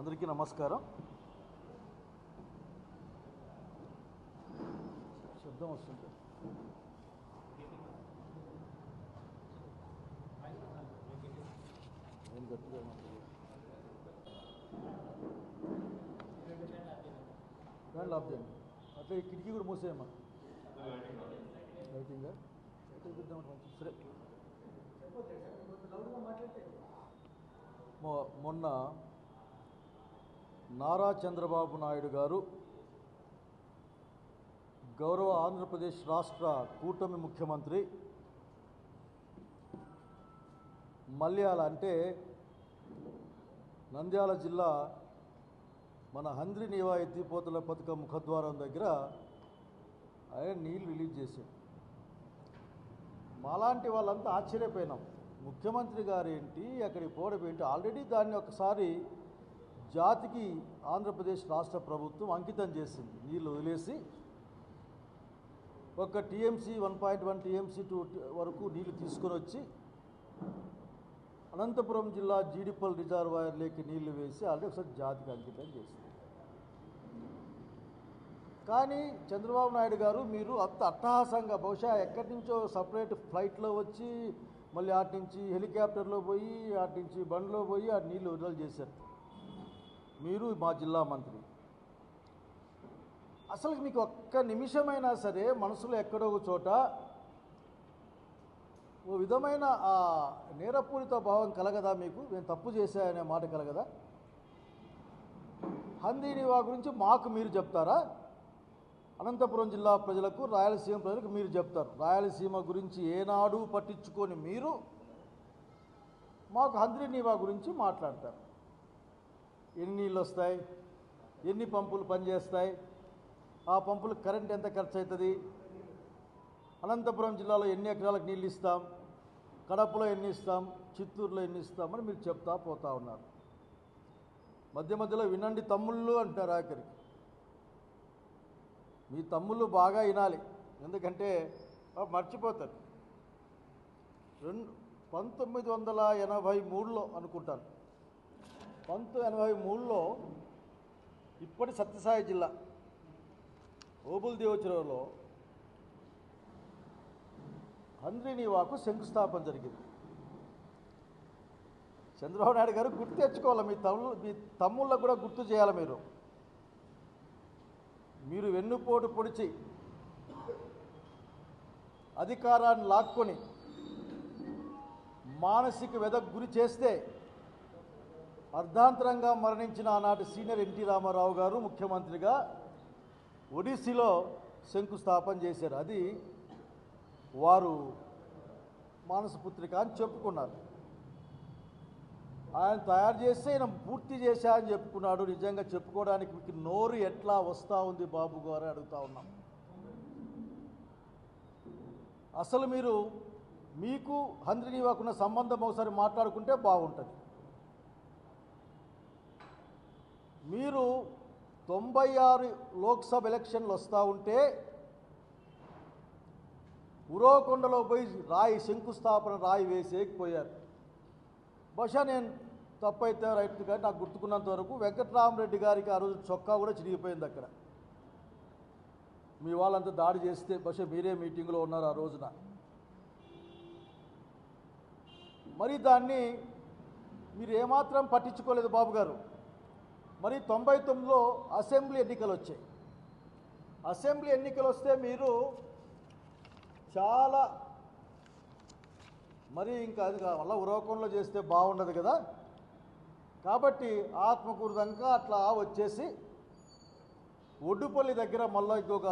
అందరికీ నమస్కారం. శబ్దం వస్తుంది. ఏం గట్టిగా ఫ్యాన్ ఆఫ్ చేయండి. అట్లా ఈ కిటికీ కూడా మూసేయమ్మా. లైటింగ్ సరే. మొన్న నారా చంద్రబాబు నాయుడు గారు గౌరవ ఆంధ్రప్రదేశ్ రాష్ట్ర కూటమి ముఖ్యమంత్రి మల్యాల అంటే నంద్యాల జిల్లా మన హంద్రి నీవా ఎత్తిపోతల పథకం ముఖద్వారం దగ్గర ఆయన నీళ్ళు రిలీజ్ చేశారు. మాలాంటి వాళ్ళంతా ఆశ్చర్యపోయినాం. ముఖ్యమంత్రి గారు ఏంటి, అక్కడికి పోవడం ఏంటి? ఆల్రెడీ దాన్ని ఒకసారి జాతికి ఆంధ్రప్రదేశ్ రాష్ట్ర ప్రభుత్వం అంకితం చేసింది. నీళ్ళు వదిలేసి ఒక టీఎంసీ 1.1 టీఎంసీ 2 వరకు నీళ్లు తీసుకొని వచ్చి అనంతపురం జిల్లా జీడిపల్ రిజర్వాయర్లోకి నీళ్లు వేసి ఆల్రెడీ ఒకసారి జాతికి అంకితం చేసింది. కానీ చంద్రబాబు నాయుడు గారు మీరు అంత అట్టహాసంగా బహుశా ఎక్కడి నుంచో సపరేట్ ఫ్లైట్లో వచ్చి మళ్ళీ అటు నుంచి హెలికాప్టర్లో పోయి అటు నుంచి బండ్లో పోయి ఆ నీళ్లు విడుదల చేశారు. మీరు మా జిల్లా మంత్రి. అసలు మీకు ఒక్క నిమిషమైనా సరే మనసులో ఎక్కడో ఒక చోట ఓ విధమైన ఆ నేరపూరిత భావం కలగదా? మీకు నేను తప్పు చేశాయనే మాట కలగదా? హంద్రీ నీవా గురించి మాకు మీరు చెప్తారా? అనంతపురం జిల్లా ప్రజలకు, రాయలసీమ ప్రజలకు మీరు చెప్తారు. రాయలసీమ గురించి ఏనాడు పట్టించుకొని మీరు మాకు హంద్రీ నీవా గురించి మాట్లాడతారు. ఎన్ని నీళ్ళు వస్తాయి, ఎన్ని పంపులు పనిచేస్తాయి, ఆ పంపులకు కరెంట్ ఎంత ఖర్చు అవుతుంది, అనంతపురం జిల్లాలో ఎన్ని ఎకరాలకు నీళ్ళు ఇస్తాం, కడపలో ఎన్ని ఇస్తాం, చిత్తూరులో ఎన్ని ఇస్తామని మీరు చెప్తా పోతా ఉన్నారు. మధ్య మధ్యలో వినండి తమ్ముళ్ళు అంటారు. ఆఖరికి మీ తమ్ముళ్ళు బాగా వినాలి, ఎందుకంటే మర్చిపోతారు. 1983లో అనుకుంటాను, 1983లో ఇప్పటి సత్యసాయి జిల్లా ఓబుల్ దేవచరలో హంద్రీ నీవాకు శంకుస్థాపన జరిగింది. చంద్రబాబు నాయుడు గారు గుర్తు తెచ్చుకోవాలి, మీ తమ్ముళ్ళకు కూడా గుర్తు చేయాలి. మీరు వెన్నుపోటు పొడిచి అధికారాన్ని లాక్కొని మానసిక వ్యధకు గురి చేస్తే అర్ధాంతరంగా మరణించిన ఆనాటి సీనియర్ ఎన్టీ రామారావు గారు ముఖ్యమంత్రిగా ఒడిస్సీలో శంకుస్థాపన చేశారు. అది వారు మానసపుత్రిక అని చెప్పుకున్నారు. ఆయన తయారు చేస్తే ఆయన పూర్తి చేశా అని చెప్పుకున్నాడు. నిజంగా చెప్పుకోవడానికి మీకు నోరు ఎట్లా వస్తూ ఉంది బాబు గారు అడుగుతా ఉన్నాం. అసలు మీకు హంద్రీ నీవాకున్న సంబంధం ఒకసారి మాట్లాడుకుంటే బాగుంటుంది. మీరు 96 లోక్సభ ఎలక్షన్లు వస్తూ ఉంటే ఉరవకొండలో పోయి శంకుస్థాపన రాయి వేసేకపోయారు. బహుశా నేను తప్పైతే రైట్ కానీ నాకు గుర్తుకున్నంత వరకు వెంకట్రామరెడ్డి గారికి ఆ రోజు చొక్కా కూడా చిరిగిపోయింది. అక్కడ మీ వాళ్ళంతా దాడి చేస్తే బహుశా మీరే మీటింగ్లో ఉన్నారు ఆ రోజున. మరి దాన్ని మీరు ఏమాత్రం పట్టించుకోలేదు బాబు గారు. మరి 99లో అసెంబ్లీ ఎన్నికలు వచ్చాయి. అసెంబ్లీ ఎన్నికలు వస్తే మీరు చాలా మరి ఇంకా అది మళ్ళీ ఉరవకొండలో చేస్తే బాగుండదు కదా, కాబట్టి ఆత్మకూరుదంకా అట్లా వచ్చేసి ఒడ్డుపల్లి దగ్గర మళ్ళీ ఇంకొక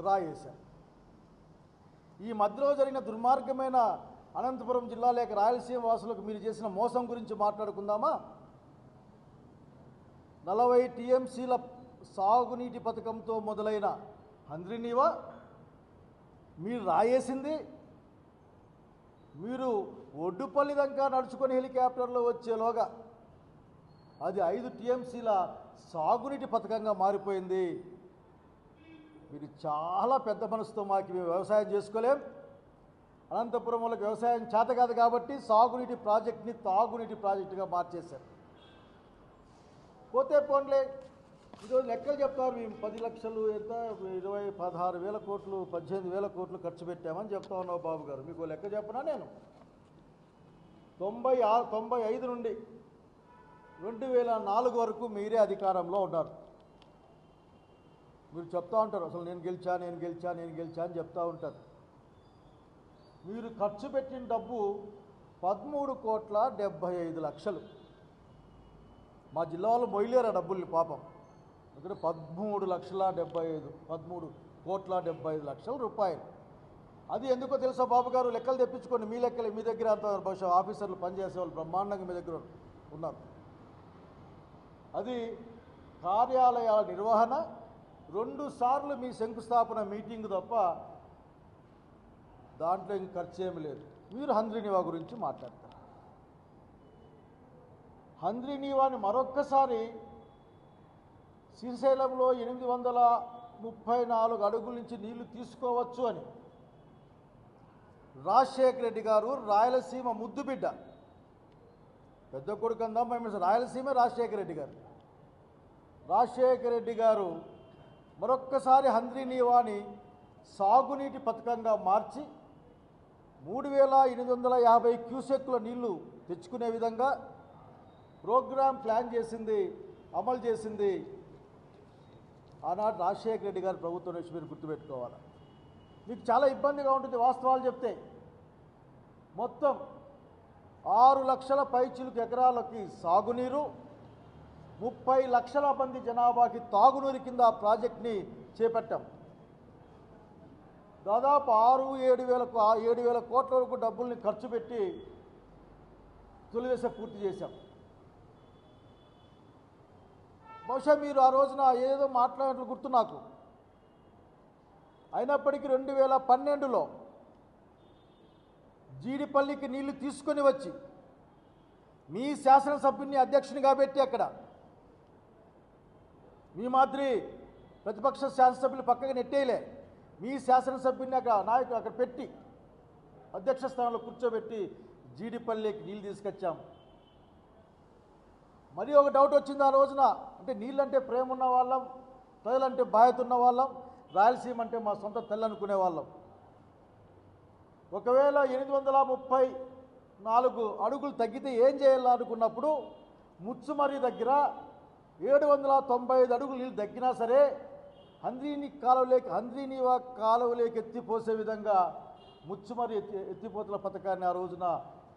రాయేశారు. ఈ మధ్యలో జరిగిన దుర్మార్గమైన అనంతపురం జిల్లా లేక రాయలసీమ వాసులకు మీరు చేసిన మోసం గురించి మాట్లాడుకుందామా? 40 టీఎంసీల సాగునీటి పథకంతో మొదలైన హంద్రీ నీవా మీరు రాయేసింది. మీరు ఒడ్డుపల్లి దాకా నడుచుకొని హెలికాప్టర్లో వచ్చేలోగా అది 5 టీఎంసీల సాగునీటి పథకంగా మారిపోయింది. మీరు చాలా పెద్ద మనసుతో మాకు మేము వ్యవసాయం చేసుకోలేం, అనంతపురం వాళ్ళకి వ్యవసాయం చేత కాదు కాబట్టి సాగునీటి ప్రాజెక్ట్ని తాగునీటి ప్రాజెక్టుగా మార్చేశారు. పోతే పోన్లే, ఈరోజు లెక్కలు చెప్తారు, మేము 10 లక్షలు ఎంత 16,000 కోట్లు 18,000 కోట్లు ఖర్చు పెట్టామని చెప్తా ఉన్నావు బాబు గారు. మీకు లెక్క చెప్పనా నేను? 95 నుండి 2004 వరకు మీరే అధికారంలో ఉన్నారు. మీరు చెప్తా ఉంటారు అసలు నేను గెలిచా అని చెప్తా ఉంటారు. మీరు ఖర్చు పెట్టిన డబ్బు 13,75,00,000. మా జిల్లా వాళ్ళు మొయ్యలేరు ఆ డబ్బుల్ని పాపం. ఇక్కడ 13,75,00,000 రూపాయలు. అది ఎందుకో తెలుసా బాబు గారు? లెక్కలు తెప్పించుకోండి, మీ లెక్కలే. మీ దగ్గర అంత బహుశా ఆఫీసర్లు పనిచేసే వాళ్ళు బ్రహ్మాండంగా మీ దగ్గర ఉన్నారు. అది కార్యాలయాల నిర్వహణ, 2 సార్లు మీ శంకుస్థాపన మీటింగ్ తప్ప దాంట్లో ఇంక ఖర్చు ఏమి లేదు. మీరు హంద్రీనీవా గురించి మాట్లాడతారు. హంద్రీనీవాని మరొక్కసారి శ్రీశైలంలో 834 అడుగుల నుంచి నీళ్లు తీసుకోవచ్చు అని రాజశేఖర రెడ్డి గారు, రాయలసీమ ముద్దుబిడ్డ, పెద్ద కొడుకు అందాం మేము, రాయలసీమ రాజశేఖర రెడ్డి గారు మరొక్కసారి హంద్రీనీవాని సాగునీటి పథకంగా మార్చి 3,850 క్యూసెక్కుల నీళ్లు తెచ్చుకునే విధంగా ప్రోగ్రాం ప్లాన్ చేసింది, అమలు చేసింది ఆనాడు రాజశేఖర రెడ్డి గారి ప్రభుత్వం నుంచి. మీరు గుర్తుపెట్టుకోవాలి. మీకు చాలా ఇబ్బందిగా ఉంటుంది వాస్తవాలు చెప్తే. మొత్తం 6 లక్షల పైచిలుకు ఎకరాలకి సాగునీరు, 30 లక్షల మంది జనాభాకి తాగునీరు కింద ఆ ప్రాజెక్ట్ని చేపట్టాం. దాదాపు 7,000 కోట్ల వరకు డబ్బుల్ని ఖర్చు పెట్టి తొలిదశ పూర్తి చేశాం. బహుశా మీరు ఆ రోజున ఏదో మాట్లాడినట్లు గుర్తు నాకు. అయినప్పటికీ 2012లో జీడిపల్లికి నీళ్లు తీసుకొని వచ్చి మీ శాసనసభ్యుని అధ్యక్షునిగా పెట్టి, అక్కడ మీ మాదిరి ప్రతిపక్ష శాసనసభ్యులు పక్కగా నెట్టేయలే, మీ శాసనసభ్యుని నాయకుడు అక్కడ పెట్టి అధ్యక్ష స్థానంలో కూర్చోబెట్టి జీడిపల్లికి నీళ్ళు తీసుకొచ్చాం. మరి ఒక డౌట్ వచ్చింది ఆ రోజున. అంటే నీళ్ళంటే ప్రేమ ఉన్న వాళ్ళం, ప్రజలంటే బాధ్యత ఉన్న వాళ్ళం, రాయలసీమ అంటే మా సొంత తల్లి అనుకునే వాళ్ళం. ఒకవేళ 834 అడుగులు తగ్గితే ఏం చేయాలనుకున్నప్పుడు ముచ్చుమర్రి దగ్గర 795 అడుగులు నీళ్ళు తగ్గినా సరే హంద్రీనీవా కాలువలోకి ఎత్తిపోసే విధంగా ముచ్చుమర్రి ఎత్తిపోతల పథకాన్ని ఆ రోజున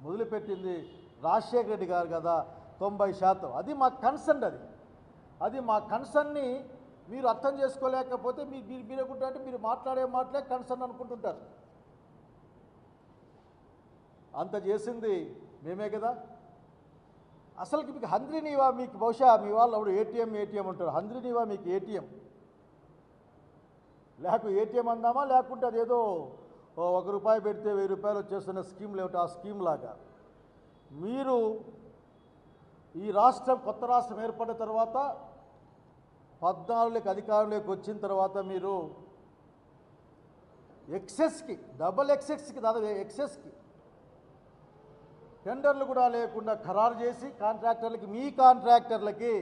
మొదలుపెట్టింది రాజశేఖర రెడ్డి గారు కదా. 90%. అది మా కన్సర్న్. అది మా కన్సర్న్ని మీరు అర్థం చేసుకోలేకపోతే మీరేకుంటే మీరు మాట్లాడే మాటలే కన్సర్న్ అనుకుంటుంటారు. అంత చేసింది మేమే కదా. అసలుకి మీకు హంద్రీనీవా, మీకు బహుశా మీ వాళ్ళు అప్పుడు ఏటీఎం అంటారు. హంద్రీనీవా మీకు ఏటీఎం అందామా, లేకుంటే అదేదో ₹1 పెడితే ₹1000 వచ్చేస్తున్న స్కీమ్ లేవుట, ఆ స్కీమ్ లాగా. మీరు ఈ రాష్ట్రం, కొత్త రాష్ట్రం ఏర్పడిన తర్వాత 14 అధికారంలోకి వచ్చిన తర్వాత మీరు డబల్ ఎక్సెస్కి దాదాపు ఎక్సెస్కి టెండర్లు కూడా లేకుండా ఖరారు చేసి మీ కాంట్రాక్టర్లకి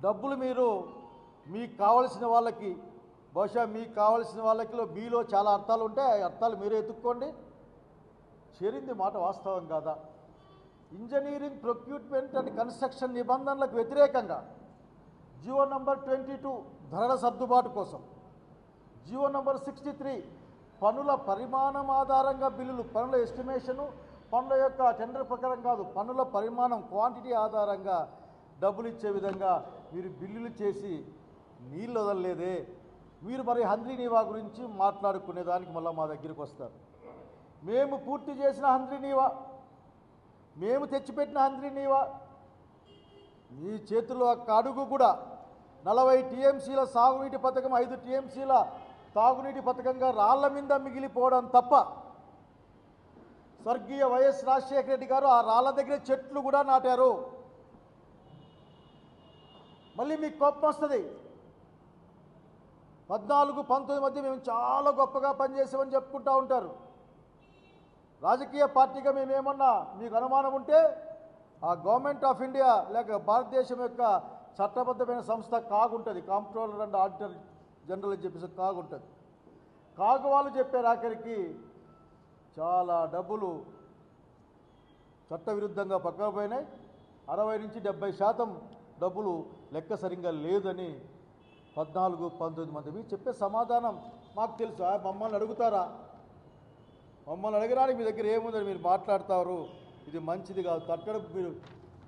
డబ్బులు మీరు మీకు కావలసిన వాళ్ళకి, బహుశా మీకు కావలసిన వాళ్ళకి మీలో చాలా అర్థాలు ఉంటాయి, అర్థాలు మీరే ఎత్తుక్కోండి. చేరింది మాట వాస్తవం కాదా? ఇంజనీరింగ్, ప్రొక్యూర్మెంట్ అండ్ కన్స్ట్రక్షన్ నిబంధనలకు వ్యతిరేకంగా జీవో నంబర్ 22 ధరల సర్దుబాటు కోసం, జీవో నంబర్ 63 పనుల పరిమాణం ఆధారంగా బిల్లులు, పనుల ఎస్టిమేషను, పనుల యొక్క టెండర్ ప్రకారం కాదు, పనుల పరిమాణం క్వాంటిటీ ఆధారంగా డబ్బులు ఇచ్చే విధంగా మీరు బిల్లులు చేసి నీళ్ళు వదలలేదే. మీరు మరి హంద్రీనీవా గురించి మాట్లాడుకునేదానికి మళ్ళీ మా దగ్గరికి వస్తారు. మేము పూర్తి చేసిన హంద్రీనీవా, మేము తెచ్చిపెట్టిన హంద్రీనీవా మీ చేతుల్లో ఒక్క అడుగు కూడా 40 టీఎంసీల సాగునీటి పథకం, 5 టీఎంసీల తాగునీటి పథకంగా రాళ్ల మీద మిగిలిపోవడం తప్ప, స్వర్గీయ వైఎస్ రాజశేఖర రెడ్డి గారు ఆ రాళ్ల దగ్గర చెట్లు కూడా నాటారు. మళ్ళీ మీకు కోపం వస్తుంది. 14-19 మధ్య మేము చాలా గొప్పగా పనిచేసామని చెప్పుకుంటూ ఉంటారు. రాజకీయ పార్టీగా మేమేమన్నా మీకు అనుమానం ఉంటే ఆ గవర్నమెంట్ ఆఫ్ ఇండియా లేక భారతదేశం యొక్క చట్టబద్ధమైన సంస్థ కాగుంటుంది, కాంప్ట్రోలర్ అండ్ ఆడిటర్ జనరల్ అని చెప్పేసి కాగుంటుంది. కాగు వాళ్ళు చెప్పారు ఆఖరికి చాలా డబ్బులు చట్టవిరుద్ధంగా పక్కకు పోయినాయి, 60 నుంచి 70% డబ్బులు లెక్క సరిగ్గా లేదని 14-19 మంది చెప్పే సమాధానం మాకు తెలుసు. మమ్మల్ని అడుగుతారా? మమ్మల్ని అడగడానికి మీ దగ్గర ఏముందని మీరు మాట్లాడతారు? ఇది మంచిది కాదు.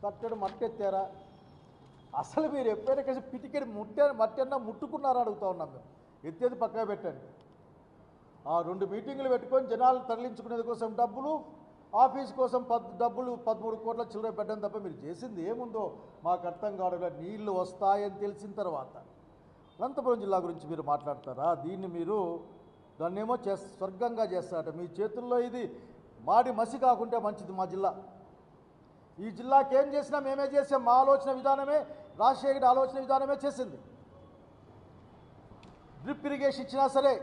తట్టడు మట్టెత్తారా? అసలు మీరు ఎప్పుడైనా కలిసి పిటికెడి మట్టన్నా ముట్టుకున్నారా అడుగుతా ఉన్నాం మేము. ఎత్తేది పక్కన పెట్టండి. ఆ 2 మీటింగులు పెట్టుకొని జనాలు తరలించుకునేది కోసం డబ్బులు, ఆఫీస్ కోసం డబ్బులు 13 కోట్ల చిల్లర పెట్టడం తప్ప మీరు చేసింది ఏముందో మాకు అర్థం కావడం. నీళ్లు వస్తాయని తెలిసిన తర్వాత అనంతపురం జిల్లా గురించి మీరు మాట్లాడతారా? దీన్ని మీరు దాన్నేమో స్వర్గంగా చేస్తారట. మీ చేతుల్లో ఇది మాడి మసి కాకుంటే మంచిది. మా జిల్లా, ఈ జిల్లాకి ఏం చేసినా మేమే చేసాం. మా ఆలోచన విధానమే, రాజశేఖర్ ఆలోచన విధానమే చేసింది. డ్రిప్ ఇరిగేషన్ ఇచ్చినా సరే,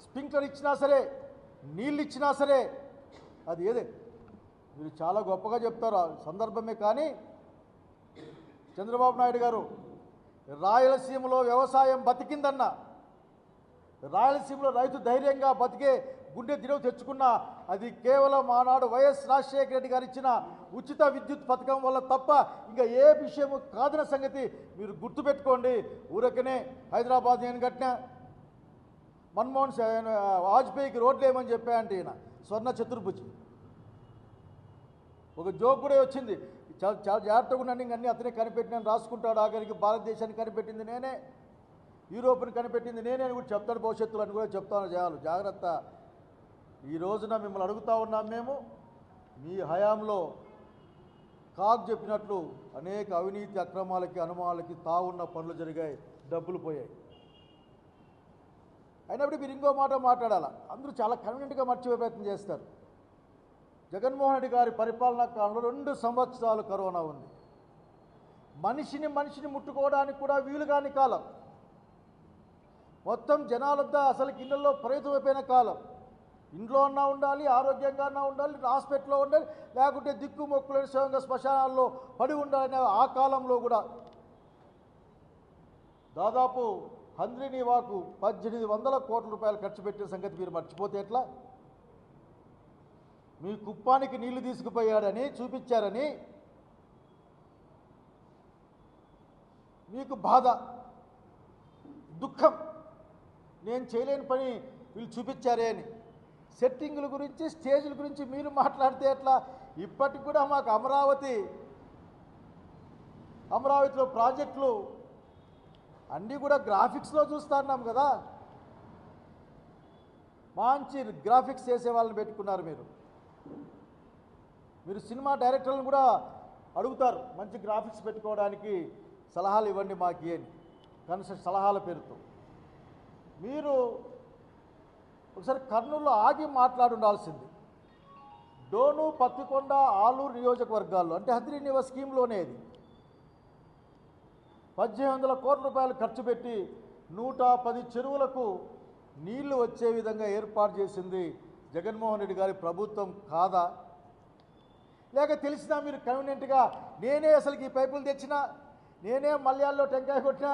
స్ప్రింక్లర్ ఇచ్చినా సరే, నీళ్ళు ఇచ్చినా సరే, అది ఏదే మీరు చాలా గొప్పగా చెప్తారు సందర్భమే. కానీ చంద్రబాబు నాయుడు గారు రాయలసీమలో వ్యవసాయం బతికిందన్న, రాయలసీమలో రైతు ధైర్యంగా బతికే గుండె దినవు తెచ్చుకున్న అది కేవలం ఆనాడు వైఎస్ రాజశేఖర రెడ్డి గారు ఇచ్చిన ఉచిత విద్యుత్ పథకం వల్ల తప్ప ఇంకా ఏ విషయం కాదన్న సంగతి మీరు గుర్తుపెట్టుకోండి. ఊరకనే హైదరాబాద్ నేను కట్టినా, మన్మోహన్ వాజ్పేయికి రోడ్లు ఏమని చెప్పాయంటే ఈయన స్వర్ణ చతుర్భుజి. ఒక జోక్ కూడా వచ్చింది, చాలా చాలా జాగ్రత్తగా ఉన్నాను, ఇంక అన్నీ అతనే కనిపెట్టినాను రాసుకుంటాడు. ఆఖరికి భారతదేశాన్ని కనిపెట్టింది నేనే, యూరోప్ని కనిపెట్టింది నేనే అని కూడా చెప్తాడు భవిష్యత్తులో అని కూడా చెప్తాను. చేయాలి జాగ్రత్త. ఈ రోజున మిమ్మల్ని అడుగుతూ ఉన్నాం మేము, మీ హయాంలో కాగ్ చెప్పినట్లు అనేక అవినీతి అక్రమాలకి అనుమానాలకి తావున్న పనులు జరిగాయి, డబ్బులు పోయాయి. అయినప్పుడు మీరు ఇంకో మాట మాట్లాడాలా. అందరూ చాలా కన్వీనియంట్గా మర్చిపోయే ప్రయత్నం చేస్తారు. జగన్మోహన్ రెడ్డి గారి పరిపాలనా కాలంలో 2 సంవత్సరాలు కరోనా ఉంది. మనిషిని ముట్టుకోవడానికి కూడా వీలు కాని కాలం. మొత్తం జనాలంతా అసలు ఇళ్లలో పరిమితమైపోయిన కాలం. ఇంట్లో అన్నా ఉండాలి, ఆరోగ్యంగా అన్నా ఉండాలి, హాస్పిటల్లో ఉండాలి, లేకుంటే దిక్కు మొక్కులని స్వయంగా శ్మశానాల్లో పడి ఉండాలనే ఆ కాలంలో కూడా దాదాపు హంద్రీనీవాకు 1800 కోట్ల రూపాయలు ఖర్చు పెట్టిన సంగతి మీరు మర్చిపోతే ఎట్లా? మీ కుప్పానికి నీళ్లు తీసుకుపోయాడని చూపించారని మీకు బాధ, దుఃఖం, నేను చేయలేని పని వీళ్ళు చూపించారే అని. సెట్టింగుల గురించి, స్టేజ్ల గురించి మీరు మాట్లాడితే ఎట్లా? ఇప్పటికి కూడా మాకు అమరావతిలో ప్రాజెక్టులు అన్నీ కూడా గ్రాఫిక్స్లో చూస్తున్నాం కదా. మంచి గ్రాఫిక్స్ చేసే వాళ్ళని పెట్టుకున్నారు మీరు. సినిమా డైరెక్టర్లను కూడా అడుగుతారు మంచి గ్రాఫిక్స్ పెట్టుకోవడానికి సలహాలు ఇవ్వండి మాకు అని, కనీసం సలహాల పేరుతో. మీరు ఒకసారి కర్నూలులో ఆగి మాట్లాడి ఉండాల్సింది. డోను, పత్తికొండ, ఆలూరు నియోజకవర్గాల్లో అంటే హంద్రీనీవా స్కీమ్లోనే ఇది 1800 కోట్ల రూపాయలు ఖర్చు పెట్టి 110 చెరువులకు నీళ్లు వచ్చే విధంగా ఏర్పాటు చేసింది జగన్మోహన్ రెడ్డి గారి ప్రభుత్వం కాదా? లేక తెలిసినా మీరు కన్వీనియంట్గా నేనే అసలుకి ఈ పైపులు తెచ్చినా, నేనే మల్యాల్లో టెంకాయ కొట్టినా,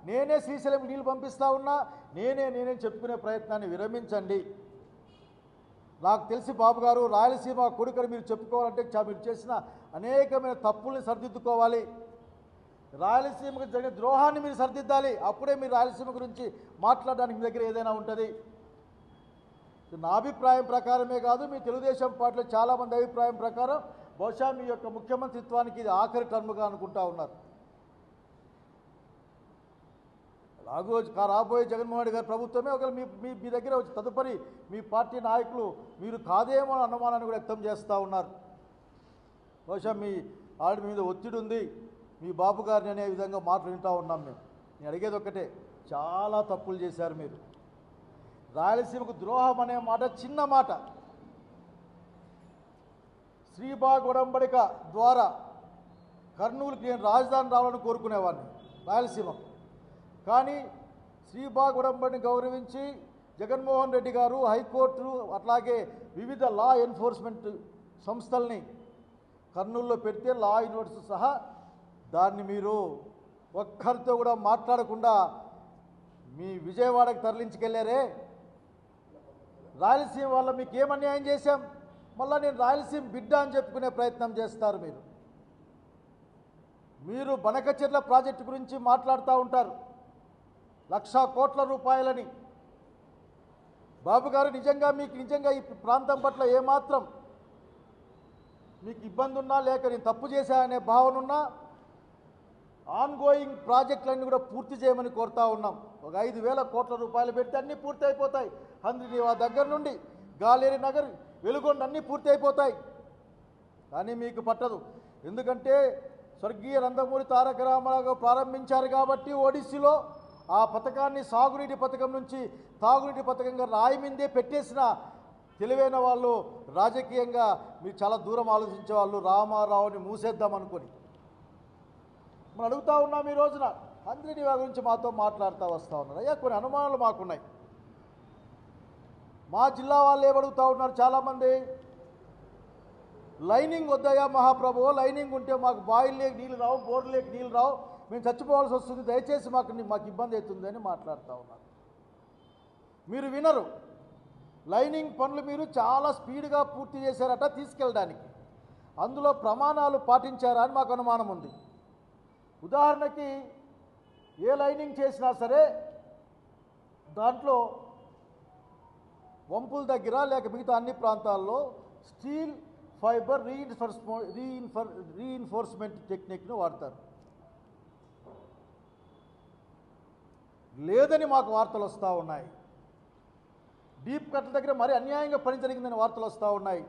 నేనే శ్రీశైలం నీళ్ళు పంపిస్తా ఉన్నా, నేనే చెప్పుకునే ప్రయత్నాన్ని విరమించండి. నాకు తెలిసి బాబు గారు, రాయలసీమ కొడుకని మీరు చెప్పుకోవాలంటే మీరు చేసిన అనేకమైన తప్పుల్ని సరిదిద్దుకోవాలి. రాయలసీమకు జరిగిన ద్రోహాన్ని మీరు సరిదిద్దాలి. అప్పుడే మీరు రాయలసీమ గురించి మాట్లాడడానికి మీ దగ్గర ఏదైనా ఉంటుంది. నా అభిప్రాయం ప్రకారమే కాదు, మీ తెలుగుదేశం పార్టీలో చాలామంది అభిప్రాయం ప్రకారం బహుశా మీ యొక్క ముఖ్యమంత్రిత్వానికి ఇది ఆఖరి టర్మ్గా అనుకుంటా ఉన్నారు. రాబోయే జగన్మోహన్ రెడ్డి గారి ప్రభుత్వమే ఒకవేళ మీ దగ్గర వచ్చి తదుపరి మీ పార్టీ నాయకులు మీరు కాదేమో అన్న అనుమానాన్ని కూడా వ్యక్తం చేస్తూ ఉన్నారు. బహుశా మీ ఆవిడ మీద ఒత్తిడి ఉంది, మీ బాబు గారిని అనే విధంగా మాటలు వింటూ ఉన్నాం మేము. నేను అడిగేది ఒక్కటే, చాలా తప్పులు చేశారు మీరు. రాయలసీమకు ద్రోహం అనే మాట చిన్న మాట. శ్రీబాగ్ ఒడంబడిక ద్వారా కర్నూలుకి నేను రాజధాని రావాలని కోరుకునేవాడిని రాయలసీమకు. కానీ శ్రీబాగ్ ఒడంబడిని గౌరవించి జగన్మోహన్ రెడ్డి గారు హైకోర్టు అట్లాగే వివిధ లా ఎన్ఫోర్స్మెంట్ సంస్థల్ని కర్నూలులో పెడితే లా యూనివర్సిటీ సహా దాన్ని మీరు ఒక్కరితో కూడా మాట్లాడకుండా మీ విజయవాడకు తరలించుకెళ్ళారే. రాయలసీమ వల్ల మీకు ఏం అన్యాయం చేశాం? మళ్ళీ నేను రాయలసీమ బిడ్డ అని చెప్పుకునే ప్రయత్నం చేస్తారు. మీరు బనకచెర్ల ప్రాజెక్టు గురించి మాట్లాడుతూ ఉంటారు, 1,00,000 కోట్ల రూపాయలని. బాబు గారు, నిజంగా ఈ ప్రాంతం పట్ల ఏమాత్రం మీకు ఇబ్బంది ఉన్నా, లేక నేను తప్పు చేశాననే భావన ఉన్నా, ఆన్గోయింగ్ ప్రాజెక్టులన్నీ కూడా పూర్తి చేయమని కోరుతా ఉన్నాం. ఒక 5,000 కోట్ల రూపాయలు పెడితే అన్నీ పూర్తి అయిపోతాయి. హంద్రీనీవా దగ్గర నుండి గాలేరి నగర్, వెలుగొండ అన్నీ పూర్తి అయిపోతాయి. కానీ మీకు పట్టదు. ఎందుకంటే స్వర్గీయ నందమూరి తారక రామారావు ప్రారంభించారు కాబట్టి ఓడిస్సీలో ఆ పథకాన్ని సాగునీటి పథకం నుంచి తాగునీటి పథకంగా రాయి మీదే పెట్టేసిన తెలివైన వాళ్ళు, రాజకీయంగా మీరు చాలా దూరం ఆలోచించే వాళ్ళు రామారావుని మూసేద్దాం అనుకొని మనం అడుగుతూ ఉన్నాం. ఈ రోజున హంద్రీనీవా గురించి మాతో మాట్లాడుతూ వస్తూ ఉన్నారు. అయ్యా, కొన్ని అనుమానాలు మాకున్నాయి. మా జిల్లా వాళ్ళు ఏమడుగుతూ ఉన్నారు చాలామంది, లైనింగ్ వద్దయా మహాప్రభు, లైనింగ్ ఉంటే మాకు బాయిల్ లేక నీళ్ళు రావు, బోర్ లేక నీళ్ళు రావు, మేము చచ్చిపోవాల్సి వస్తుంది, దయచేసి మాకు ఇబ్బంది అవుతుందని మాట్లాడుతూ ఉన్నారు. మీరు వినరు. లైనింగ్ పనులు మీరు చాలా స్పీడ్గా పూర్తి చేశారట తీసుకెళ్ళడానికి. అందులో ప్రమాణాలు పాటించారా అని మాకు అనుమానం ఉంది. ఉదాహరణకి ఏ లైనింగ్ చేసినా సరే దాంట్లో వంపుల దగ్గర లేక మిగతా అన్ని ప్రాంతాల్లో స్టీల్ ఫైబర్ రీఇన్ఫోర్స్మెంట్ టెక్నిక్ను వాడతారు. లేదని మాకు వార్తలు వస్తూ ఉన్నాయి. డీప్ కట్ల దగ్గర మరి అన్యాయంగా పని జరిగిందని వార్తలు వస్తూ ఉన్నాయి.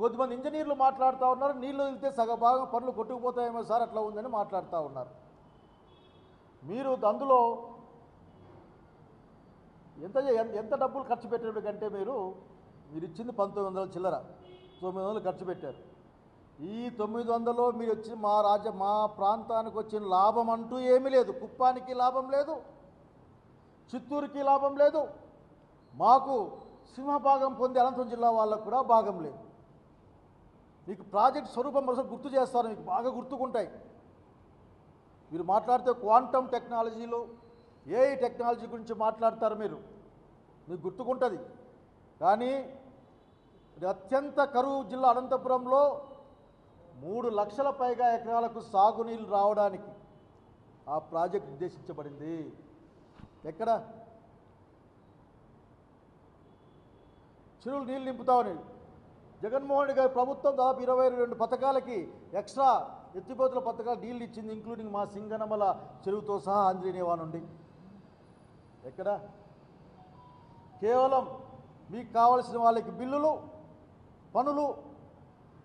కొద్దిమంది ఇంజనీర్లు మాట్లాడుతూ ఉన్నారు, నీళ్ళు వెళ్తే సగభాగం పనులు కొట్టుకుపోతాయేమో సార్, అట్లా ఉందని మాట్లాడుతూ ఉన్నారు. మీరు అందులో ఎంత డబ్బులు ఖర్చు పెట్టేటంటే మీరు ఇచ్చింది 1900 చిల్లర, 900 ఖర్చు పెట్టారు. ఈ 900లో మీరు వచ్చి మా ప్రాంతానికి వచ్చిన లాభం అంటూ ఏమీ లేదు. కుప్పానికి లాభం లేదు, చిత్తూరుకి లాభం లేదు, మాకు సింహభాగం పొంది అనంతపురం జిల్లా వాళ్ళకు కూడా భాగం లేదు. మీకు ప్రాజెక్ట్ స్వరూపం మరోసారి గుర్తు చేస్తారు, మీకు బాగా గుర్తుకుంటాయి. మీరు మాట్లాడితే క్వాంటమ్ టెక్నాలజీలు, ఏఐ టెక్నాలజీ గురించి మాట్లాడతారు, మీకు గుర్తుకుంటుంది. కానీ అత్యంత కరువు జిల్లా అనంతపురంలో 3 లక్షల పైగా ఎకరాలకు సాగునీళ్ళు రావడానికి ఆ ప్రాజెక్ట్ ఉద్దేశించబడింది. ఎక్కడ చెరువులు నీళ్ళు నింపుతామని జగన్మోహన్ రెడ్డి గారి ప్రభుత్వం దాదాపు 22 పథకాలకి ఎక్స్ట్రా ఎత్తిపోతుల పథకాలు నీళ్ళు ఇచ్చింది, ఇంక్లూడింగ్ మా సింగనమల చెరువుతో సహా హంద్రీనీవా నుండి. ఎక్కడ కేవలం మీకు కావలసిన వాళ్ళకి బిల్లులు, పనులు,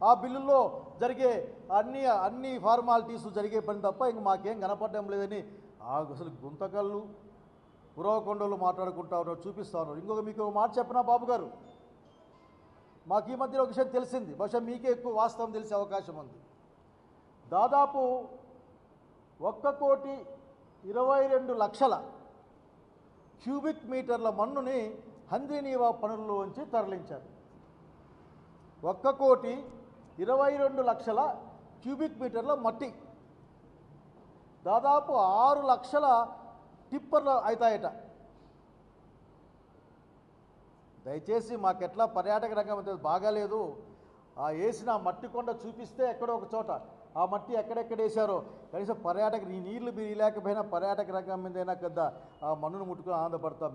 ఆ బిల్లుల్లో జరిగే అన్ని ఫార్మాలిటీస్ జరిగే పని తప్ప ఇంక మాకేం కనపడడం లేదని అసలు గుంతకళ్ళు పురవకొండలు మాట్లాడుకుంటా ఉన్నారు, చూపిస్తూ ఉన్నారు. మీకు ఒక మాట చెప్పినా బాబు గారు, మాకు ఈ మధ్యలో ఒక విషయం తెలిసింది, బహుశా మీకే ఎక్కువ వాస్తవం తెలిసే అవకాశం ఉంది. దాదాపు 1,22,00,000 క్యూబిక్ మీటర్ల మన్నుని హంద్రీనీవా పనుల్లోంచి తరలించారు. 1,22,00,000 క్యూబిక్ మీటర్ల మట్టి, దాదాపు 6 లక్షల టిప్పర్లు అవుతాయట. దయచేసి మాకెట్లా పర్యాటక రంగం అంత బాగాలేదు, ఆ వేసిన మట్టి కొండ చూపిస్తే ఎక్కడో ఒక చోట ఆ మట్టి ఎక్కడెక్కడ వేశారో కనీసం పర్యాటక ఈ నీళ్లు మీరు లేకపోయినా పర్యాటక రంగం మీదైనా కదా ఆ మన్నును ముట్టుకుని ఆనందపడతాం.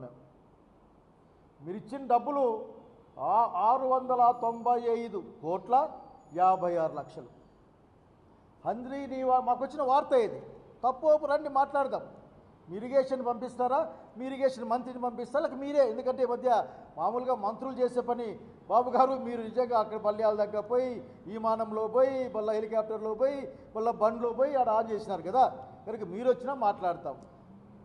మీరు ఇచ్చిన డబ్బులు 695,56,00,000. హంద్రీనీవా మాకు వచ్చిన వార్త ఇది, తప్పు రండి మాట్లాడదాం. ఇరిగేషన్ పంపిస్తారా, మీ ఇరిగేషన్ మంత్రిని పంపిస్తారా, లేక మీరే? ఎందుకంటే ఈ మధ్య మామూలుగా మంత్రులు చేసే పని బాబు గారు, మీరు నిజంగా అక్కడ పల్లెల దగ్గర పోయి విమానంలో పోయి మళ్ళీ హెలికాప్టర్లో పోయి మళ్ళీ బండ్లో పోయి ఆడ ఆన్ చేసినారు కదా, కనుక మీరు వచ్చినా మాట్లాడతాం.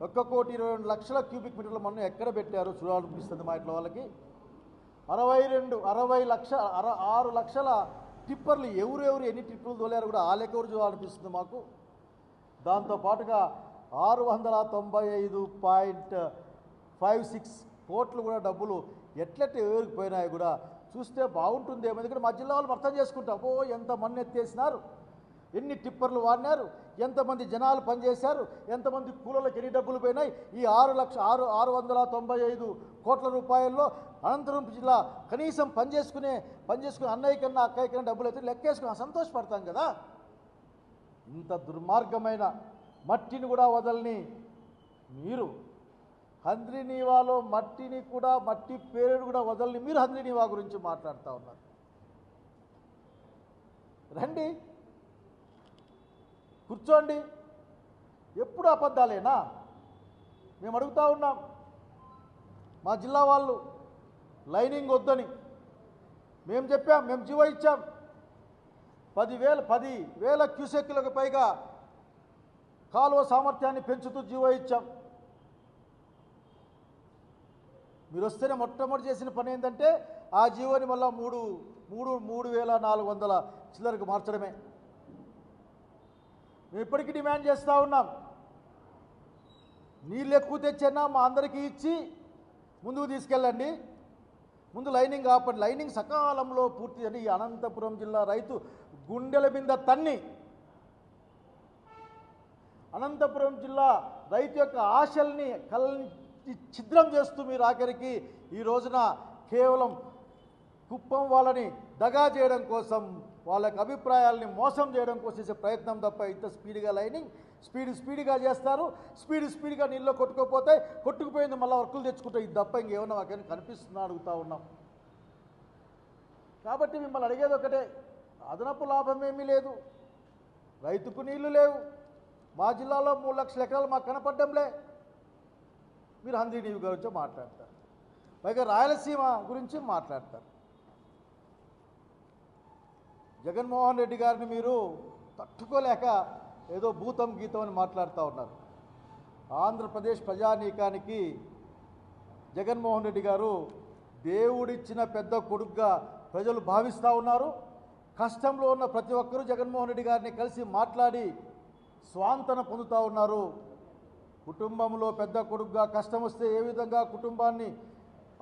1,22,00,000 క్యూబిక్ మీటర్ల మన్ను ఎక్కడ పెట్టారో చూడాలనిపిస్తుంది మా ఇంట్లో వాళ్ళకి. 6 లక్షల టిప్పర్లు ఎవరెవరు ఎన్ని టిప్పర్లు తోలారు కూడా ఆ లెక్క ఎవరు చూడాలనిపిస్తుంది మాకు. దాంతోపాటుగా 695.56 కోట్లు కూడా డబ్బులు ఎవరికి పోయినాయి కూడా చూస్తే బాగుంటుందేమో. ఎందుకంటే మా జిల్లా వాళ్ళు అర్థం చేసుకుంటాం, ఓ ఎంత మన్ను ఎత్తేసినారు, ఎన్ని టిప్పర్లు వాడినారు, ఎంతమంది జనాలు పనిచేశారు, ఎంతమంది కూలలకు ఎన్ని డబ్బులు పోయినాయి. ఈ 6,695 కోట్ల రూపాయల్లో అనంతపురం జిల్లా కనీసం పనిచేసుకునే అన్నయ్య కన్నా అక్కయ్య కన్నా డబ్బులు అయితే లెక్కేసుకుని సంతోషపడతాం కదా. ఇంత దుర్మార్గమైన మట్టిని కూడా వదలని మీరు హంద్రీనీవాలో మట్టిని కూడా, మట్టి పేరును కూడా వదలని మీరు హంద్రీనీవా గురించి మాట్లాడుతూ ఉన్నారు. రండి, కూర్చోండి. ఎప్పుడు అబద్ధాలేనా? మేము అడుగుతూ ఉన్నాం. మా జిల్లా వాళ్ళు లైనింగ్ వద్దని మేము చెప్పాం, మేము జీవో ఇచ్చాం. 10,000 క్యూసెక్కులకు పైగా కాలువ సామర్థ్యాన్ని పెంచుతూ జీవో ఇచ్చాం. మీరు వస్తేనే మొట్టమొదటి చేసిన పని ఏంటంటే ఆ జీవోని మళ్ళీ 3,400 చిల్లరకు మార్చడమే. మేము ఇప్పటికీ డిమాండ్ చేస్తూ ఉన్నాం, నీళ్ళు ఎక్కువ తెచ్చైనా మా అందరికీ ఇచ్చి ముందుకు తీసుకెళ్ళండి. ముందు లైనింగ్ ఆపండి. లైనింగ్ సకాలంలో పూర్తి అని ఈ అనంతపురం జిల్లా రైతు గుండెల మీద తన్ని అనంతపురం జిల్లా రైతు యొక్క ఆశల్ని కళ్ళని ఛిద్రం చేస్తూ మీరు ఆఖరికి ఈ రోజున కేవలం కుప్పం వాళ్ళని దగా చేయడం కోసం, వాళ్ళకి అభిప్రాయాలని మోసం చేయడం కోసం చేసే ప్రయత్నం తప్ప ఇంత స్పీడ్గా లైనింగ్ స్పీడ్గా చేస్తారు. స్పీడ్గా నీళ్ళు కొట్టుకుపోయింది మళ్ళీ వర్కులు తెచ్చుకుంటాయి. ఇది తప్ప ఇంకేమన్నా మాకేమైనా కనిపిస్తుందా అడుగుతూ ఉన్నాం. కాబట్టి మిమ్మల్ని అడిగేది ఒకటే, అదనపు లాభం ఏమీ లేదు, రైతుకు నీళ్లు లేవు. మా జిల్లాలో 3 లక్షల ఎకరాలు మాకు కనపడ్డంలే. మీరు హంద్రీనీవా గురించి మాట్లాడతారు, పైగా రాయలసీమ గురించి మాట్లాడతారు. జగన్మోహన్ రెడ్డి గారిని మీరు తట్టుకోలేక ఏదో భూతం గీతం అని మాట్లాడుతూ ఉన్నారు. ఆంధ్రప్రదేశ్ ప్రజానీకానికి జగన్మోహన్ రెడ్డి గారు దేవుడిచ్చిన పెద్ద కొడుకుగా ప్రజలు భావిస్తూ ఉన్నారు. కష్టంలో ఉన్న ప్రతి ఒక్కరూ జగన్మోహన్ రెడ్డి గారిని కలిసి మాట్లాడి స్వాంతన పొందుతూ ఉన్నారు. కుటుంబంలో పెద్ద కొడుకుగా కష్టం వస్తే ఏ విధంగా కుటుంబాన్ని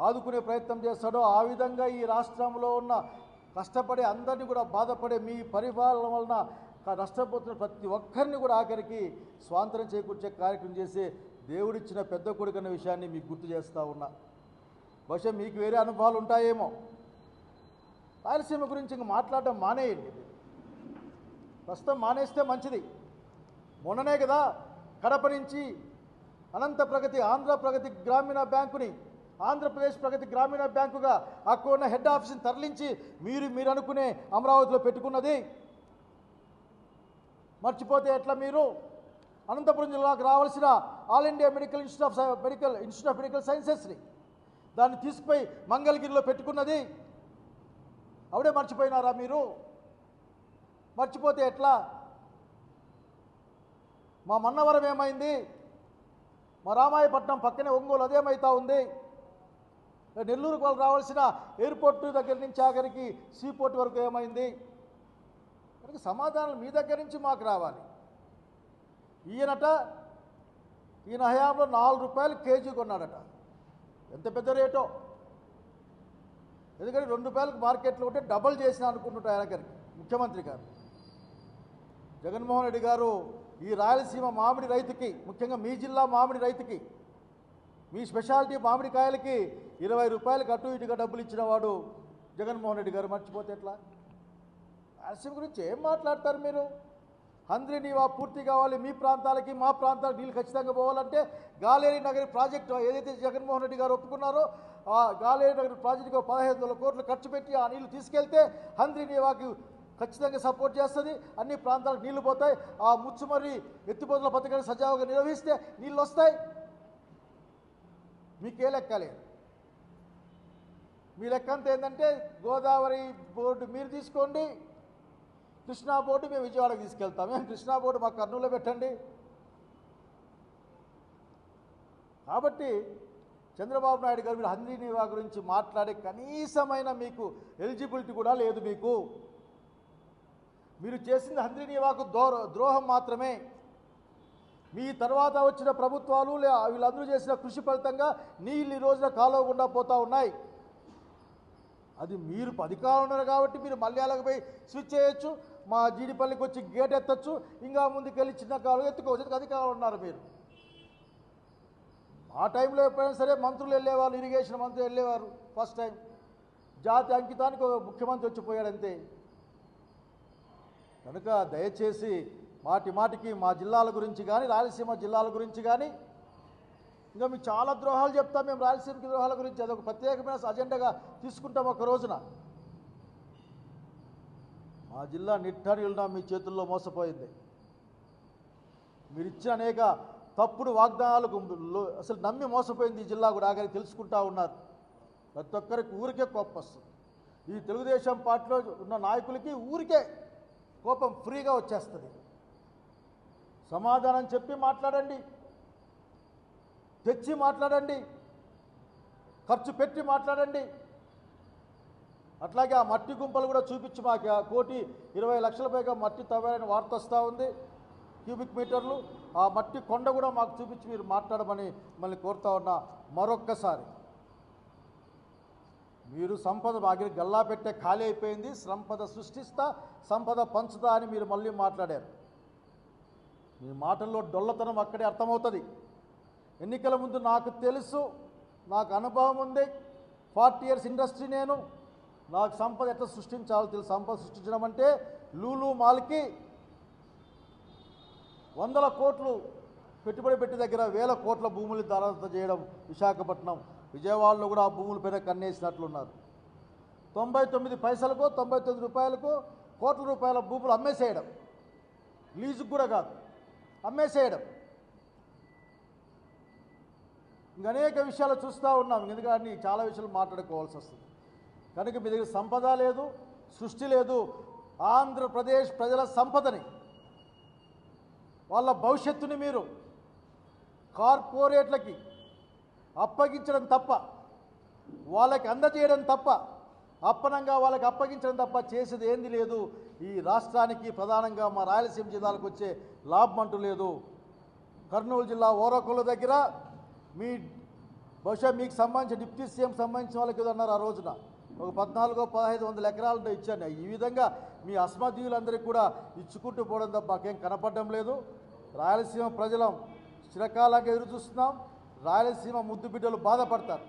ఆదుకునే ప్రయత్నం చేస్తాడో ఆ విధంగా ఈ రాష్ట్రంలో ఉన్న కష్టపడే అందరినీ కూడా బాధపడే మీ పరిపాలన వలన నష్టపోతున్న ప్రతి ఒక్కరిని కూడా ఆఖరికి స్వాతంత్రం చేకూర్చే కార్యక్రమం చేసే దేవుడిచ్చిన పెద్ద కొడుకు అనే విషయాన్ని మీకు గుర్తు చేస్తూ ఉన్నా. బహుశా మీకు వేరే అనుభవాలు ఉంటాయేమో. రాయలసీమ గురించి ఇంక మాట్లాడడం మానేయండి, ప్రస్తుతం మానేస్తే మంచిది. మొన్ననే కదా కడప నుంచి అనంత ప్రగతి ఆంధ్ర ప్రగతి గ్రామీణ బ్యాంకుని ఆంధ్రప్రదేశ్ ప్రగతి గ్రామీణ బ్యాంకుగా అక్కడ ఉన్న హెడ్ ఆఫీస్ని తరలించి మీరు అనుకునే అమరావతిలో పెట్టుకున్నది. మర్చిపోతే ఎట్లా? మీరు అనంతపురం జిల్లాకు రావాల్సిన all India institute of medical సైన్సెస్ని దాన్ని తీసుకుపోయి మంగళగిరిలో పెట్టుకున్నది. అప్పుడే మర్చిపోయినారా మీరు? మర్చిపోతే ఎట్లా? మా మన్నవరం ఏమైంది? మా రామాయపట్నం పక్కనే ఒంగోలు అదేమవుతా ఉంది? నెల్లూరుకు వాళ్ళు రావాల్సిన ఎయిర్పోర్ట్ దగ్గర నుంచి ఆఖరికి సీపోర్ట్ వరకు ఏమైంది? కనుక సమాధానాలు మీ దగ్గర నుంచి మాకు రావాలి. ఈయన హయాంలో 4 రూపాయలు కేజీ కొన్నాడట. ఎంత పెద్ద రేటో! ఎందుకంటే 2 రూపాయలకు మార్కెట్లో ఉంటే డబల్ చేసిన అనుకుంటుంటారు ఆయన గారికి, ముఖ్యమంత్రి గారు. జగన్మోహన్ రెడ్డి గారు ఈ రాయలసీమ మామిడి రైతుకి, ముఖ్యంగా మీ జిల్లా మామిడి రైతుకి, మీ స్పెషాలిటీ మామిడికాయలకి 20 రూపాయలకు అటు ఇటుగా డబ్బులు ఇచ్చిన వాడు జగన్మోహన్ రెడ్డి గారు. మర్చిపోతే ఎట్లా? రాయలసీమ గురించి ఏం మాట్లాడతారు మీరు? హంద్రీనీవా పూర్తి కావాలి, మీ ప్రాంతాలకి మా ప్రాంతాలకు నీళ్ళు ఖచ్చితంగా పోవాలంటే గాలేరు నగరి ప్రాజెక్టు ఏదైతే జగన్మోహన్ రెడ్డి గారు ఒప్పుకున్నారో ఆ గాలేరు నగరి ప్రాజెక్టుకు 1500 కోట్లు ఖర్చు పెట్టి ఆ నీళ్లు తీసుకెళ్తే హంద్రీనీవాకి ఖచ్చితంగా సపోర్ట్ చేస్తుంది. అన్ని ప్రాంతాలకు నీళ్లు పోతాయి. ఆ ముచ్చుమర్రి ఎత్తిపోతల పథకాన్ని సజావుగా నిర్వహిస్తే నీళ్ళు వస్తాయి. మీకే లెక్కలేదు. మీ లెక్కంతా ఏంటంటే గోదావరి బోర్డు మీరు తీసుకోండి, కృష్ణా బోర్డు మేము విజయవాడకు తీసుకెళ్తాం. మేము కృష్ణా బోర్డు మా కర్నూలులో పెట్టండి. కాబట్టి చంద్రబాబు నాయుడు గారు మీరు హంద్రీనీవా గురించి మాట్లాడే కనీసమైన మీకు ఎలిజిబిలిటీ కూడా లేదు. మీరు చేసింది హంద్రీనీవాకు ద్రోహం మాత్రమే. మీ తర్వాత వచ్చిన ప్రభుత్వాలు వీళ్ళందరూ చేసిన కృషి ఫలితంగా నీళ్ళు ఈ రోజున కాలువ గుండా పోతూ ఉన్నాయి. అది మీరు అధికారం ఉన్నారు కాబట్టి మీరు మల్యాలకు పోయి స్విచ్ చేయొచ్చు, మా జీడిపల్లికి వచ్చి గేట్ ఎత్తచ్చు, ఇంకా ముందుకెళ్ళి చిన్న కాలు ఎత్తుకోవచ్చు, అధికారం ఉన్నారు మీరు. ఆ టైంలో ఎప్పుడైనా సరే మంత్రులు వెళ్ళేవాళ్ళు, ఇరిగేషన్ మంత్రులు వెళ్ళేవారు. ఫస్ట్ టైం జాతి అంకితానికి ఒక ముఖ్యమంత్రి వచ్చిపోయాడు అంతే. కనుక దయచేసి మాటి మాటికి మా జిల్లాల గురించి కానీ, రాయలసీమ జిల్లాల గురించి కానీ, ఇంకా మీకు చాలా ద్రోహాలు చెప్తాం మేము రాయలసీమకి ద్రోహాల గురించి. అదొక ప్రత్యేకమైన అజెండాగా తీసుకుంటాం ఒక రోజున. మా జిల్లా నిట్టనిలునా మీ చేతుల్లో మోసపోయింది. మీరు ఇచ్చిన అనేక తప్పుడు వాగ్దానాలకు అసలు నమ్మి మోసపోయింది ఈ జిల్లా కూడా. ఆఖరికి తెలుసుకుంటా ఉన్నారు. ప్రతి ఒక్కరికి ఊరికే కోపం వస్తుంది. ఈ తెలుగుదేశం పార్టీలో ఉన్న నాయకులకి ఊరికే కోపం ఫ్రీగా వచ్చేస్తుంది. సమాధానం చెప్పి మాట్లాడండి, తెచ్చి మాట్లాడండి, ఖర్చు పెట్టి మాట్లాడండి. అట్లాగే ఆ మట్టి గుంపలు కూడా చూపించి మాకు 1,20,00,000 పైగా మట్టి తవ్వారని వార్త వస్తూ ఉంది, క్యూబిక్ మీటర్లు. ఆ మట్టి కొండ కూడా మాకు చూపించి మీరు మాట్లాడమని మళ్ళీ కోరుతా ఉన్నా. మరొక్కసారి మీరు సంపద బాగా గల్లా పెట్టే ఖాళీ అయిపోయింది, సంపద సృష్టిస్తా, సంపద పంచుతా అని మీరు మళ్ళీ మాట్లాడారు. మీ మాటల్లో డొల్లతనం అక్కడే అర్థమవుతుంది. ఎన్నికల ముందు నాకు తెలుసు, నాకు అనుభవం ఉంది, 40 years ఇండస్ట్రీ, నాకు సంపద ఎట్లా సృష్టించాలో తెలుసు. సంపద సృష్టించడం అంటే లూలు మాల్కి 100 కోట్లు పెట్టుబడి పెట్టి దగ్గర 1000 కోట్ల భూములు ధారత చేయడం. విశాఖపట్నం, విజయవాడలో కూడా ఆ భూములపైన కన్నేసినట్లున్నారు. 99 పైసలకు 99 రూపాయలకు కోట్ల రూపాయల భూములు అమ్మేసేయడం, లీజుకు కూడా కాదు, అమ్మేసేయడం. ఇంకా అనేక విషయాలు చూస్తూ ఉన్నాం. ఎందుకంటే చాలా విషయాలు మాట్లాడుకోవాల్సి వస్తుంది. కనుక మీ దగ్గర సంపద లేదు, సృష్టి లేదు. ఆంధ్రప్రదేశ్ ప్రజల సంపదని, వాళ్ళ భవిష్యత్తుని మీరు కార్పొరేట్లకి అప్పగించడం తప్ప, వాళ్ళకి అందజేయడం తప్ప, అప్పనంగా వాళ్ళకి అప్పగించడం తప్ప చేసేది ఏంది లేదు. ఈ రాష్ట్రానికి ప్రధానంగా మా రాయలసీమ జిల్లాలకు వచ్చే లాభం అంటూ లేదు. కర్నూలు జిల్లా ఓరకొల్ల దగ్గర మీ బహుశా మీకు సంబంధించిన డిప్యూటీ సీఎం సంబంధించిన వాళ్ళకి ఏదో అన్నారు ఆ రోజున, ఒక 1400-1500 ఎకరాలతో ఇచ్చాను. ఈ విధంగా మీ అస్మదీయులందరికీ కూడా ఇచ్చుకుంటూ పోవడం తప్ప మాకేం కనపడడం లేదు. రాయలసీమ ప్రజలం చిరకాలంగా ఎదురు చూస్తున్నాం. రాయలసీమ ముద్దు బిడ్డలు బాధపడతారు.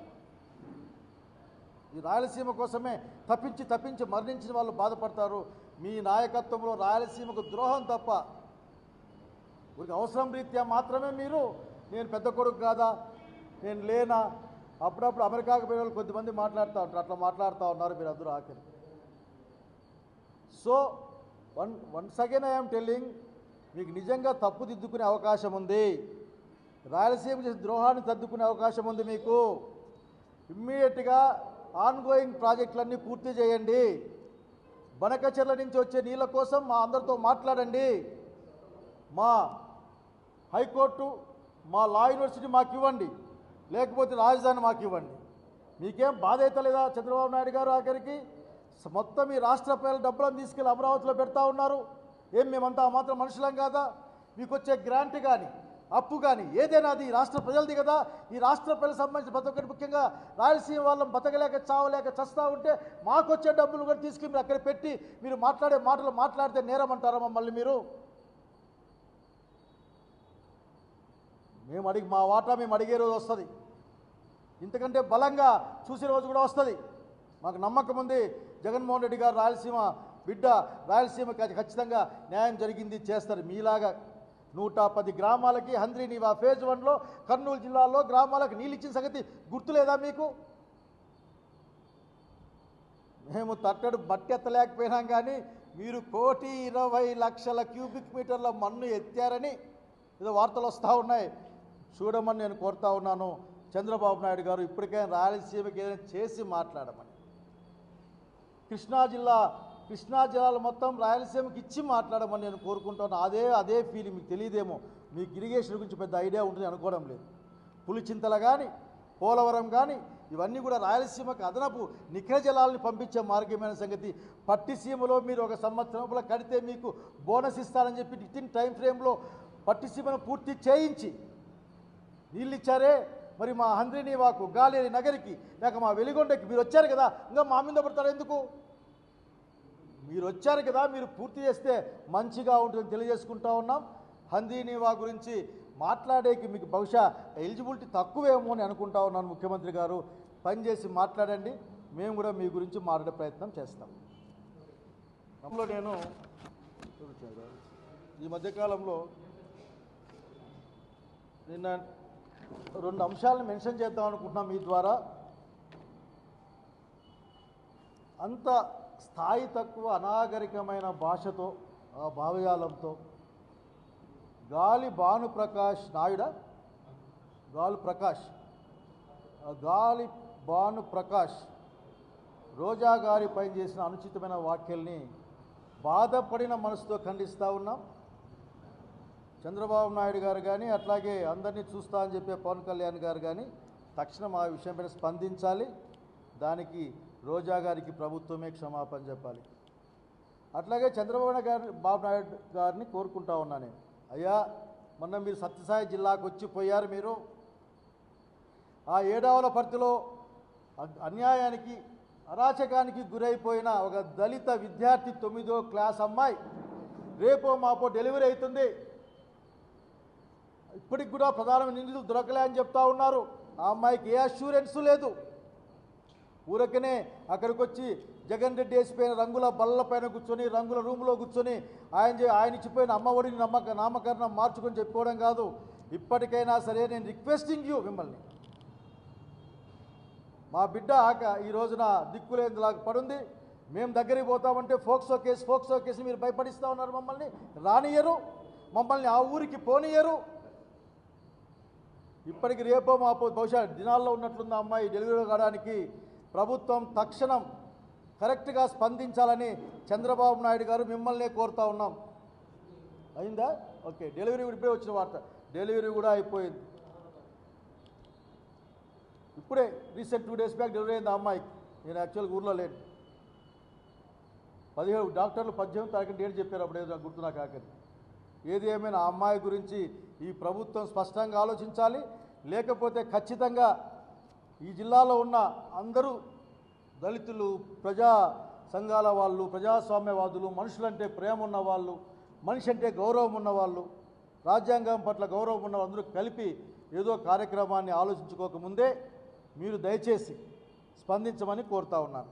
ఈ రాయలసీమ కోసమే తప్పించి మరణించిన వాళ్ళు బాధపడతారు. మీ నాయకత్వంలో రాయలసీమకు ద్రోహం తప్ప, ఊరికి అవసరం రీత్యా మాత్రమే మీరు, నేను పెద్ద కొడుకు కాదా, నేను లేనా, అప్పుడప్పుడు అమెరికాకు పోయిన వాళ్ళు కొద్దిమంది మాట్లాడుతూ ఉంటారు. అట్లా మాట్లాడుతూ ఉన్నారు మీరు అందరూ ఆఖరి. So once again I'm telling, మీకు నిజంగా తప్పు దిద్దుకునే అవకాశం ఉంది. రాయలసీమ చేసిన ద్రోహాన్ని సర్దుకునే అవకాశం ఉంది మీకు. ఇమ్మీడియట్గా ఆన్గోయింగ్ ప్రాజెక్టులన్నీ పూర్తి చేయండి. బనకచెర్ల నుంచి వచ్చే నీళ్ళ కోసం మా అందరితో మాట్లాడండి. మా హైకోర్టు, మా లా యూనివర్సిటీ మాకు ఇవ్వండి, లేకపోతే రాజధాని మాకు ఇవ్వండి. మీకేం బాధ అయితే లేదా చంద్రబాబు నాయుడు గారు? ఆఖరికి మొత్తం ఈ రాష్ట్ర ప్రజల డబ్బులను తీసుకెళ్ళి అమరావతిలో పెడతా ఉన్నారు. ఏం మేమంతా మాత్రం మనుషులం కాదా? మీకు వచ్చే గ్రాంట్ కానీ అప్పు కానీ ఏదైనా అది రాష్ట్ర ప్రజలది కదా. ఈ రాష్ట్ర ప్రజలకు సంబంధించిన ప్రతి ఒక్కటి, ముఖ్యంగా రాయలసీమ వాళ్ళం బతకలేక చావలేక చస్తూ ఉంటే మాకు వచ్చే డబ్బులు కూడా తీసుకుని మీరు అక్కడ పెట్టి మీరు మాట్లాడే మాటలు మాట్లాడితే నేరం అంటారా మమ్మల్ని మీరు? మా వాటా మేము అడిగే రోజు వస్తుంది. ఇంతకంటే బలంగా చూసే రోజు కూడా వస్తుంది. మాకు నమ్మకం ఉంది, జగన్మోహన్ రెడ్డి గారు రాయలసీమ బిడ్డ, రాయలసీమకి ఖచ్చితంగా న్యాయం జరిగింది చేస్తారు. మీలాగా 110 గ్రామాలకి హంద్రీనీవా ఫేజ్ 1లో కర్నూలు జిల్లాలో గ్రామాలకు నీళ్ళు ఇచ్చిన సంగతి గుర్తులేదా మీకు? మేము తట్టడు మట్టి ఎత్తలేకపోయినాం, కానీ మీరు 1,20,00,000 క్యూబిక్ మీటర్ల మన్ను ఎత్తారని ఏదో వార్తలు వస్తూ ఉన్నాయి. చూడమని నేను కోరుతా ఉన్నాను. చంద్రబాబు నాయుడు గారు ఇప్పటికైనా రాయలసీమకి ఏదైనా చేసి మాట్లాడమని. కృష్ణా జిల్లాలో మొత్తం రాయలసీమకి ఇచ్చి మాట్లాడమని నేను కోరుకుంటాను. అదే ఫీలింగ్ మీకు తెలియదేమో. మీకు ఇరిగేషన్ గురించి పెద్ద ఐడియా ఉంటుంది అనుకోవడం లేదు. పులిచింతల కానీ, పోలవరం కానీ ఇవన్నీ కూడా రాయలసీమకు అదనపు నిఖర జలాలని పంపించే మార్గమైన సంగతి. పట్టిసీమలో మీరు ఒక సంవత్సరంలో కడితే మీకు బోనస్ ఇస్తారని చెప్పి వితిన్ టైం ఫ్రేమ్లో పట్టిసీమను పూర్తి చేయించి నీళ్ళు ఇచ్చారే. మరి మా హంద్రిని వాకు గాలి నగరికి లేక మా వెలిగొండకి మీరు వచ్చారు కదా, ఇంకా మా మీద పడతారు ఎందుకు? మీరు వచ్చారు కదా, మీరు పూర్తి చేస్తే మంచిగా ఉంటుందని తెలియజేసుకుంటా ఉన్నాం. హంద్రీనీవా గురించి మాట్లాడేకి మీకు బహుశా ఎలిజిబిలిటీ తక్కువేమో అని అనుకుంటా ఉన్నాను. ముఖ్యమంత్రి గారు పనిచేసి మాట్లాడండి, మేము కూడా మీ గురించి మాట్లాడే ప్రయత్నం చేస్తాం. నేను ఈ మధ్యకాలంలో నిన్న 2 అంశాలను మెన్షన్ చేద్దాం అనుకుంటున్నాం మీ ద్వారా. అంత స్థాయి తక్కువ అనాగరికమైన భాషతో, ఆ భావజాలంతో గాలి భానుప్రకాష్ నాయుడ గాలి భానుప్రకాష్ రోజా గారి పైన చేసిన అనుచితమైన వ్యాఖ్యల్ని బాధపడిన మనసుతో ఖండిస్తూ ఉన్నాం. చంద్రబాబు నాయుడు గారు కానీ, అట్లాగే అందరినీ చూస్తా అని చెప్పే పవన్ కళ్యాణ్ గారు కానీ తక్షణం ఆ విషయంపై స్పందించాలి. దానికి రోజా గారికి ప్రభుత్వమే క్షమాపణ చెప్పాలి. అట్లాగే చంద్రబాబు నాయుడు గారిని కోరుకుంటా ఉన్నా నేను, అయ్యా మొన్న మీరు సత్యసాయి జిల్లాకు వచ్చి పోయారు. మీరు ఆ ఏడావలపర్తిలో అన్యాయానికి అరాచకానికి గురైపోయిన ఒక దళిత విద్యార్థి 9వ క్లాస్ అమ్మాయి రేపో మాపో డెలివరీ అవుతుంది. ఇప్పటికి కూడా ప్రధాన నిందితులు దొరకలే అని చెప్తా ఉన్నారు. ఆ అమ్మాయికి ఏ అష్యూరెన్స్ లేదు. ఊరకనే అక్కడికి వచ్చి జగన్ రెడ్డి వేసిపోయిన రంగుల బల్ల పైన కూర్చొని, రంగుల రూమ్లో కూర్చొని ఆయన ఇచ్చిపోయిన అమ్మఒడిని నామకరణం మార్చుకొని చెప్పుకోవడం కాదు. ఇప్పటికైనా సరే నేను రిక్వెస్టింగ్ యూ, మిమ్మల్ని మా బిడ్డ ఈ రోజున దిక్కులేనిలాగా పడుంది. మేము దగ్గరికి పోతామంటే ఫోక్సో కేసు మీరు భయపడిస్తూ ఉన్నారు. మమ్మల్ని రానియరు, మమ్మల్ని ఆ ఊరికి పోనీయరు. ఇప్పటికి రేపో మాపో బహుశా దినాల్లో ఉన్నట్లుంది అమ్మాయి డెలివరీ కావడానికి. ప్రభుత్వం తక్షణం కరెక్ట్గా స్పందించాలని చంద్రబాబు నాయుడు గారు మిమ్మల్నే కోరుతా ఉన్నాం. అయిందా? ఓకే, డెలివరీ ఇప్పుడే వచ్చిన వార్త, డెలివరీ కూడా అయిపోయింది. ఇప్పుడే రీసెంట్ 2 days బ్యాక్ డెలివరీ అయింది ఆ అమ్మాయికి. నేను యాక్చువల్గా ఊర్లో లేను. 17 డాక్టర్లు 18 తారీఖున డేట్ చెప్పారు. అప్పుడు ఏదో గుర్తు నాకు ఆఖరి. ఏది ఏమైనా ఆ అమ్మాయి గురించి ఈ ప్రభుత్వం స్పష్టంగా ఆలోచించాలి. లేకపోతే ఖచ్చితంగా ఈ జిల్లాలో ఉన్న అందరూ దళితులు, ప్రజా సంఘాల వాళ్ళు, ప్రజాస్వామ్యవాదులు, మనుషులంటే ప్రేమ ఉన్న వాళ్ళు, మనిషి అంటే గౌరవం ఉన్నవాళ్ళు, రాజ్యాంగం పట్ల గౌరవం ఉన్న అందరూ కలిపి ఏదో కార్యక్రమాన్ని ఆలోచించుకోకముందే మీరు దయచేసి స్పందించమని కోరుతా ఉన్నాను.